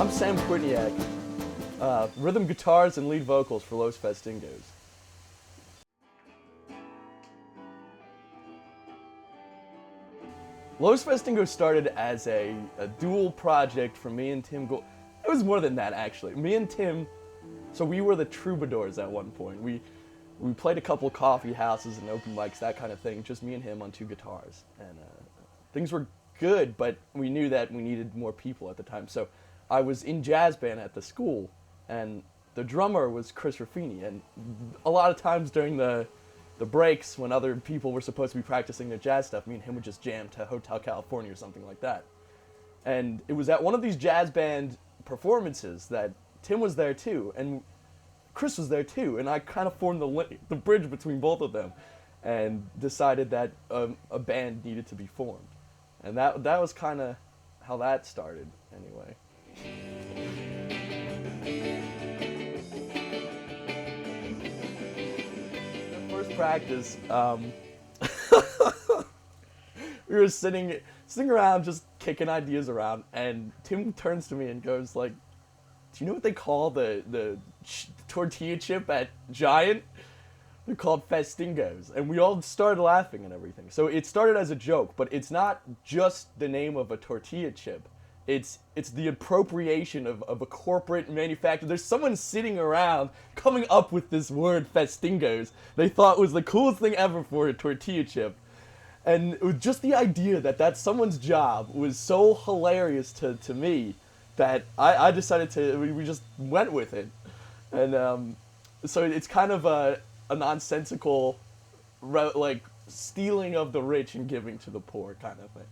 I'm Sam Quitniak, rhythm guitars and lead vocals for Los Festingos. Los Festingos started as a dual project for me and Tim. It was more than that, actually. Me and Tim, so we were the troubadours at one point. We played a couple of coffee houses and open mics, that kind of thing, just me and him on two guitars. And things were good, but we knew that we needed more people at the time. So I was in jazz band at the school, and the drummer was Chris Ruffini. And a lot of times during the breaks, when other people were supposed to be practicing their jazz stuff, me and him would just jam to Hotel California or something like that. And it was at one of these jazz band performances that Tim was there too, and Chris was there too, and I kind of formed the bridge between both of them, and decided that a band needed to be formed, and that was kind of how that started, anyway. The first practice, we were sitting around just kicking ideas around, and Tim turns to me and goes like, "Do you know what they call the tortilla chip at Giant? They're called Festingos." And we all started laughing and everything. So it started as a joke, but it's not just the name of a tortilla chip. It's the appropriation of a corporate manufacturer. There's someone sitting around coming up with this word Festingos. They thought it was the coolest thing ever for a tortilla chip. And it was just the idea that someone's job was so hilarious to me that I decided we just went with it. And so it's kind of a nonsensical, like, stealing of the rich and giving to the poor kind of thing.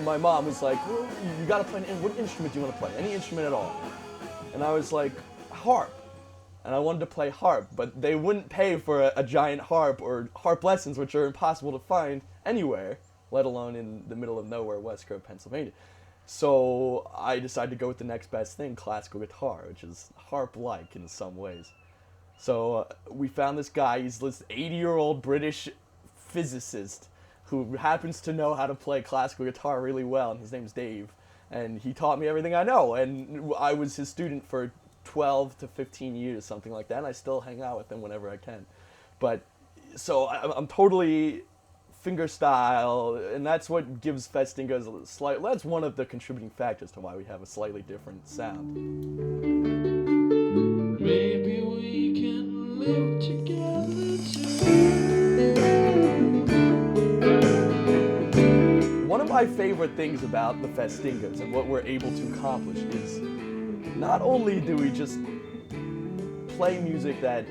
My mom was like, "Well, you gotta play what instrument do you want to play? Any instrument at all?" And I was like, "Harp." And I wanted to play harp, but they wouldn't pay for a giant harp or harp lessons, which are impossible to find anywhere, let alone in the middle of nowhere, West Grove, Pennsylvania. So I decided to go with the next best thing, classical guitar, which is harp-like in some ways. So we found this guy. He's this 80-year-old British physicist who happens to know how to play classical guitar really well, and his name's Dave. And he taught me everything I know, and I was his student for 12 to 15 years, something like that, and I still hang out with him whenever I can. But, so I'm totally fingerstyle, and that's what gives Festingos that's one of the contributing factors to why we have a slightly different sound. Maybe we can live together too. One of my favorite things about the Festingos and what we're able to accomplish is not only do we just play music that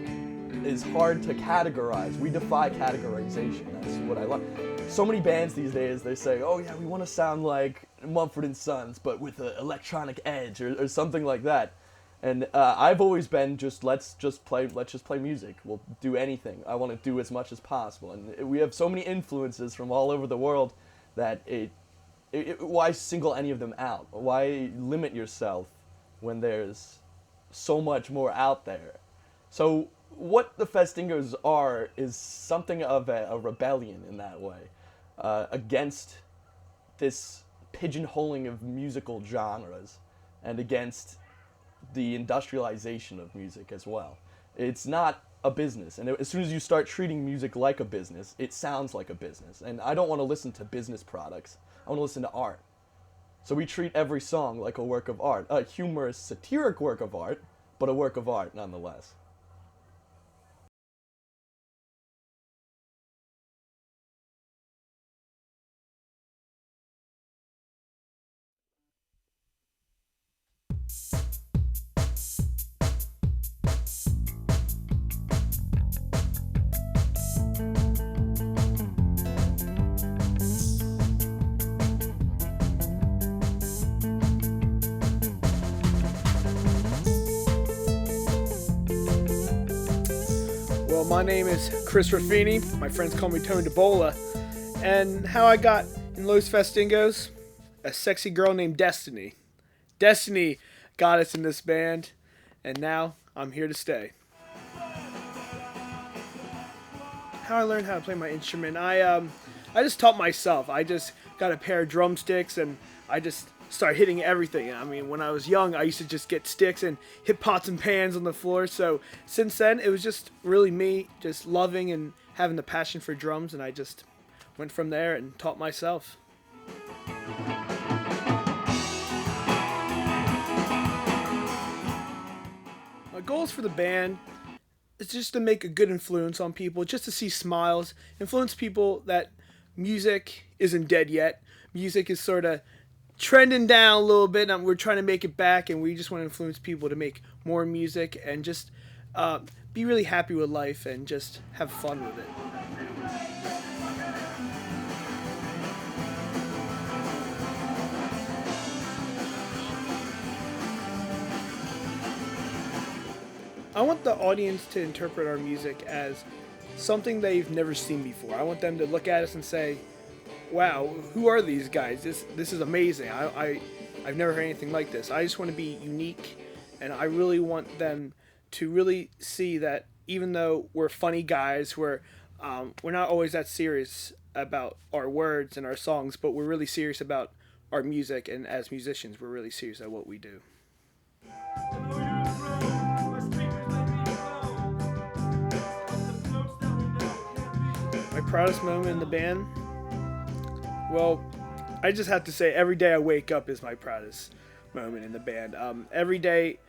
is hard to categorize, we defy categorization. That's what I like. So many bands these days, they say, "Oh yeah, we want to sound like Mumford & Sons, but with an electronic edge," or something like that. And I've always been let's just play music. We'll do anything. I want to do as much as possible. And we have so many influences from all over the world that why single any of them out? Why limit yourself when there's so much more out there? So what the Festingos are is something of a rebellion in that way, against this pigeonholing of musical genres and against the industrialization of music as well. It's not a business, and as soon as you start treating music like a business, it sounds like a business. And I don't want to listen to business products. I want to listen to art. So we treat every song like a work of art, a humorous, satiric work of art, but a work of art nonetheless. Well, my name is Chris Raffini. My friends call me Tony DeBola. And how I got in Los Festingos? A sexy girl named Destiny. Destiny got us in this band, and now I'm here to stay. How I learned how to play my instrument, I just taught myself. I just got a pair of drumsticks and I just started hitting everything. I mean, when I was young, I used to just get sticks and hit pots and pans on the floor. So since then, it was just really me just loving and having the passion for drums, and I just went from there and taught myself. My goals for the band is just to make a good influence on people, just to see smiles, influence people that music isn't dead yet. Music is sort of trending down a little bit, and we're trying to make it back, and we just want to influence people to make more music and just be really happy with life and just have fun with it. I want the audience to interpret our music as something they've never seen before. I want them to look at us and say, wow, who are these guys? This is amazing. I've never heard anything like this. I just want to be unique, and I really want them to really see that even though we're funny guys, we're not always that serious about our words and our songs, but we're really serious about our music, and as musicians, we're really serious at what we do. My proudest moment in the band? Well, I just have to say every day I wake up is my proudest moment in the band. Every day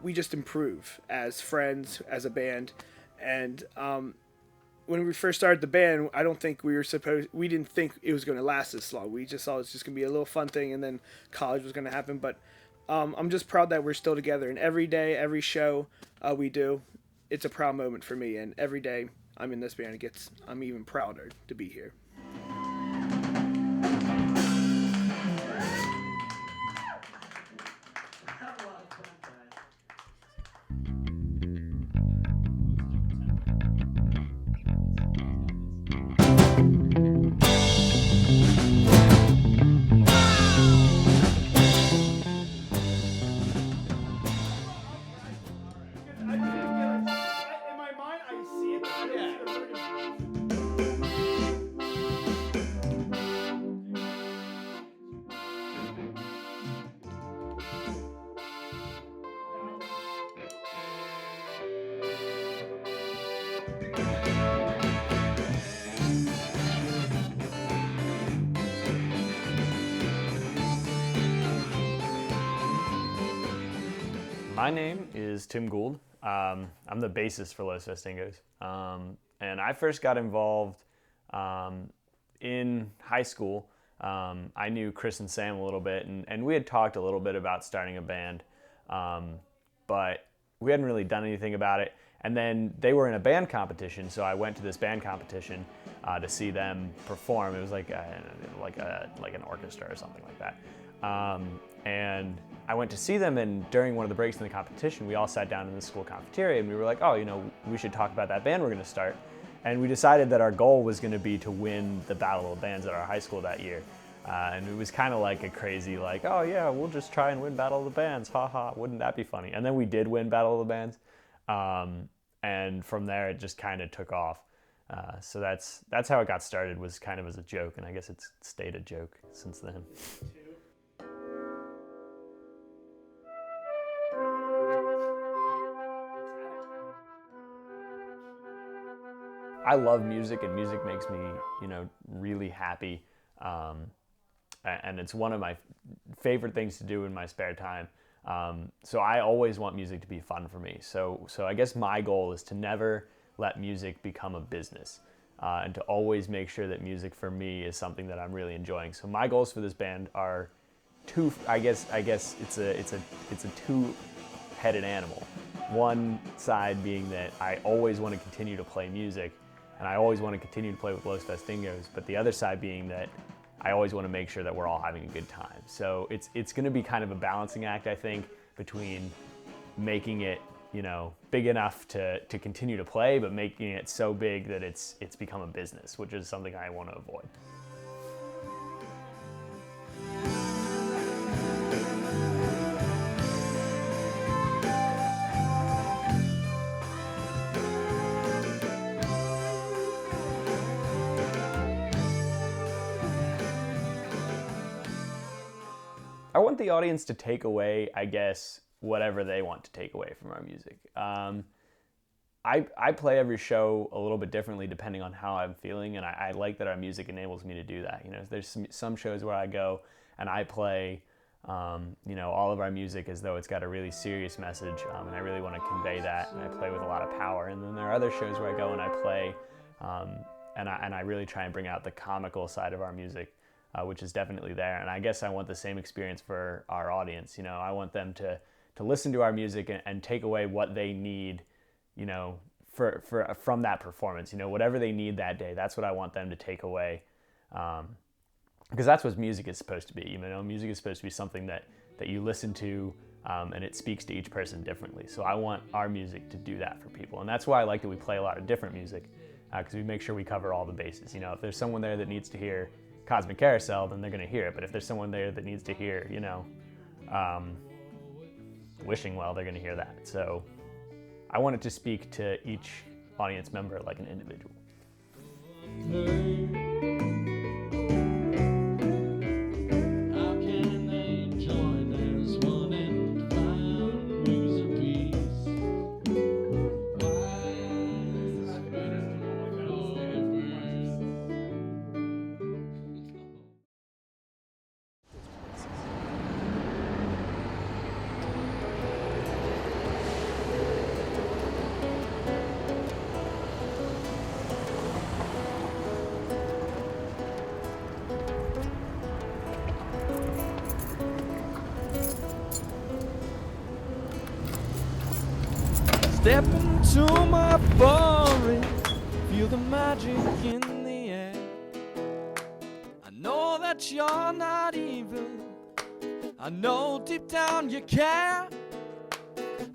we just improve as friends, as a band. And when we first started the band, I don't think we didn't think it was going to last this long. We just thought it was just going to be a little fun thing, and then college was going to happen. But I'm just proud that we're still together. And every day, every show we do, it's a proud moment for me. And every day I'm in this band, I'm even prouder to be here. My name is Tim Gould. I'm the bassist for Los Festingos. And I first got involved in high school. I knew Chris and Sam a little bit, and we had talked a little bit about starting a band, but we hadn't really done anything about it. And then they were in a band competition, so I went to this band competition to see them perform. It was like an orchestra or something like that. And I went to see them, and during one of the breaks in the competition, we all sat down in the school cafeteria, and we were like, oh, we should talk about that band we're going to start. And we decided that our goal was going to be to win the Battle of the Bands at our high school that year. And it was kind of like a crazy, like, oh yeah, we'll just try and win Battle of the Bands, haha, wouldn't that be funny? And then we did win Battle of the Bands, and from there it just kind of took off. So that's how it got started, was kind of as a joke, and I guess it's stayed a joke since then. I love music, and music makes me, really happy. And it's one of my favorite things to do in my spare time. So I always want music to be fun for me. So I guess my goal is to never let music become a business, and to always make sure that music for me is something that I'm really enjoying. So my goals for this band are two. I guess it's a two-headed animal. One side being that I always want to continue to play music, and I always want to continue to play with Los Festingos, but the other side being that I always want to make sure that we're all having a good time. So it's going to be kind of a balancing act, I think, between making it, big enough to continue to play, but making it so big that it's become a business, which is something I want to avoid. I want the audience to take away, I guess, whatever they want to take away from our music. I play every show a little bit differently depending on how I'm feeling, and I like that our music enables me to do that. There's some shows where I go and I play, all of our music as though it's got a really serious message, and I really want to convey that, and I play with a lot of power. And then there are other shows where I go and I play, and I really try and bring out the comical side of our music, which is definitely there. And I guess I want the same experience for our audience. I want them to listen to our music and take away what they need, from that performance. Whatever they need that day, that's what I want them to take away, because that's what music is supposed to be. Music is supposed to be something that you listen to, and it speaks to each person differently. So I want our music to do that for people, and that's why I like that we play a lot of different music, because we make sure we cover all the bases. If there's someone there that needs to hear Cosmic Carousel, then they're going to hear it. But if there's someone there that needs to hear, Wishing Well, they're going to hear that. So I want it to speak to each audience member like an individual. Step into my forest, feel the magic in the air. I know that you're not evil, I know deep down you care.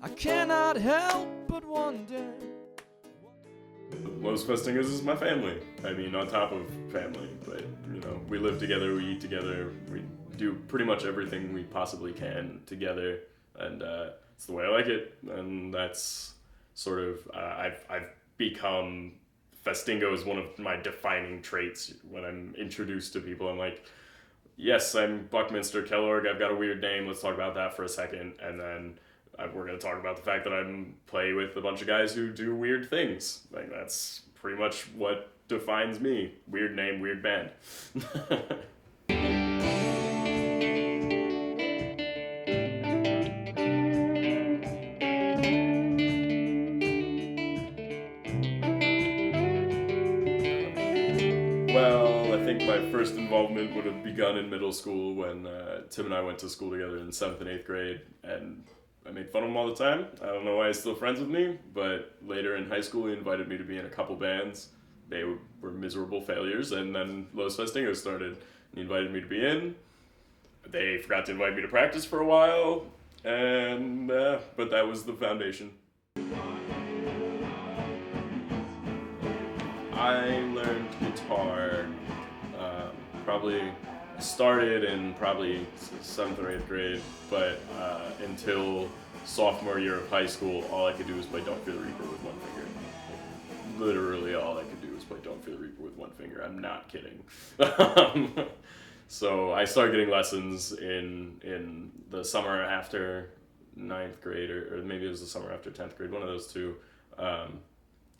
I cannot help but wonder. Los Festingos is my family. On top of family, but we live together, we eat together, we do pretty much everything we possibly can together, and it's the way I like it. And that's sort of I've become Festingos one of my defining traits. When I'm introduced to people, I'm like, yes, I'm Buckminster Kellogg, I've got a weird name, let's talk about that for a second, and then we're going to talk about the fact that I play with a bunch of guys who do weird things. That's pretty much what defines me. Weird name, weird band. Well, I think my first involvement would have begun in middle school when Tim and I went to school together in 7th and 8th grade, and I made fun of him all the time. I don't know why he's still friends with me, but later in high school he invited me to be in a couple bands. They were miserable failures, and then Los Festingos started. He invited me to be in. They forgot to invite me to practice for a while, and but that was the foundation. I learned guitar probably started in probably 7th or 8th grade, but until sophomore year of high school, all I could do was play Don't Fear the Reaper with one finger. Literally all I could do was play Don't Fear the Reaper with one finger. I'm not kidding. So I started getting lessons in the summer after 9th grade, or maybe it was the summer after 10th grade, one of those two.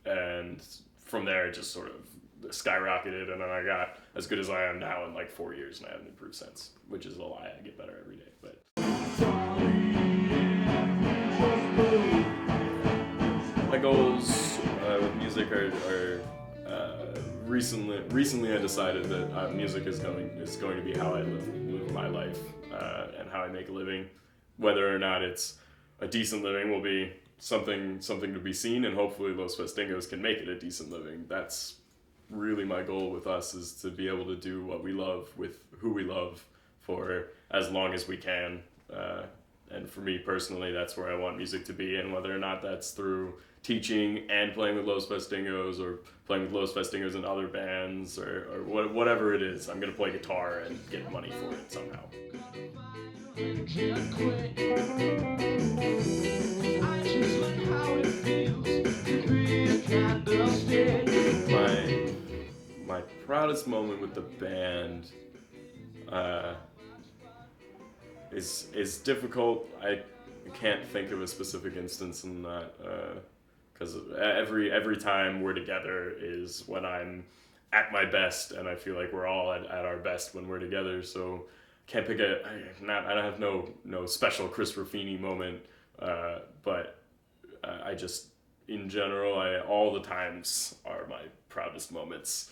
And from there, it just sort of skyrocketed, and then I got as good as I am now in like 4 years, and I haven't improved since, which is a lie. I get better every day, but. My goals with music are recently I decided that music is going to be how I live my life, and how I make a living. Whether or not it's a decent living will be something to be seen, and hopefully Los Festingos can make it a decent living. That's really my goal with us, is to be able to do what we love with who we love for as long as we can, and for me personally, that's where I want music to be, and whether or not that's through teaching and playing with Los Festingos, or playing with Los Festingos and other bands, or whatever it is, I'm gonna play guitar and get money for it somehow. My proudest moment with the band is difficult. I can't think of a specific instance in that, because every time we're together is when I'm at my best, and I feel like we're all at our best when we're together. So can't pick I don't have no special Chris Ruffini moment, but I just, in general, all the times are my proudest moments.